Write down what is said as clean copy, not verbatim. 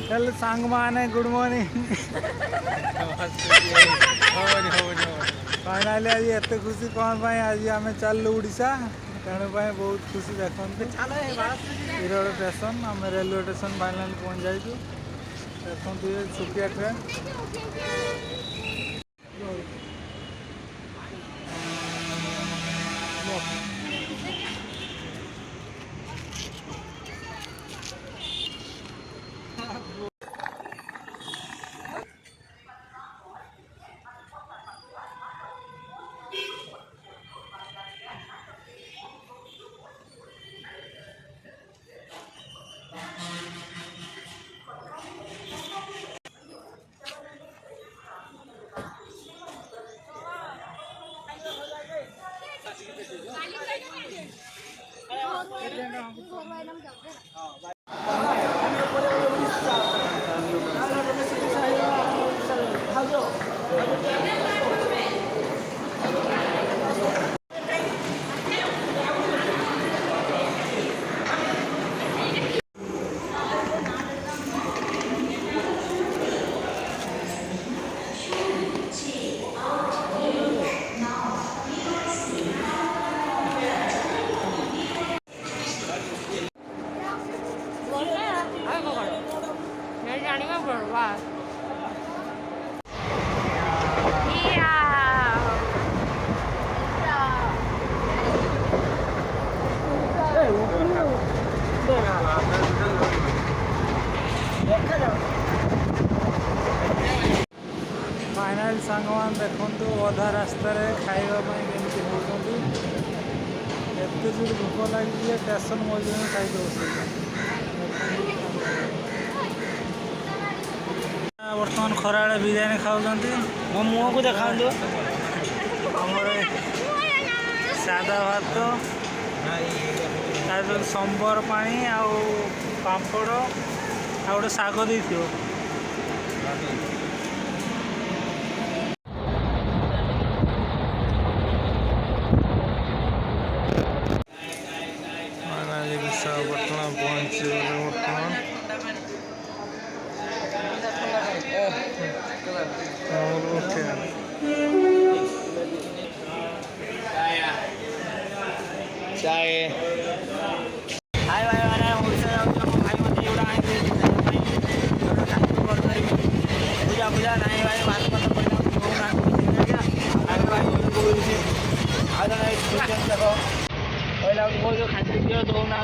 चल सांग माने गुड मॉर्निंग फाइनाली आज एत खुशी कौन पाई आज आम चलु उड़ीसा तेणु बहुत खुशी देखते हिरोड स्टेशन आम रेलवे स्टेशन फाइनाल पहुँच जाइए देखते छुटिया ट्रेन फाइनाल सांग मान देखु अधा रास्तार खावाई केमती होती एत जोर भोक लगी स्टेशन मझे खाई बर्तमान खरा बिरियानी खाऊँ मो मुँह को देखा सादा भात संबर पानी आउ पापड़ आ गोटे शाग दे विशाखापट्टना पहुँची बर्तमान चाय हाय भाई मैंने ओडिशा जाऊँ भाई मत एवढा पूजा पूजा नहीं भाई भात पता पड़ा भाई भाई पहला खाद्य दियो दो ना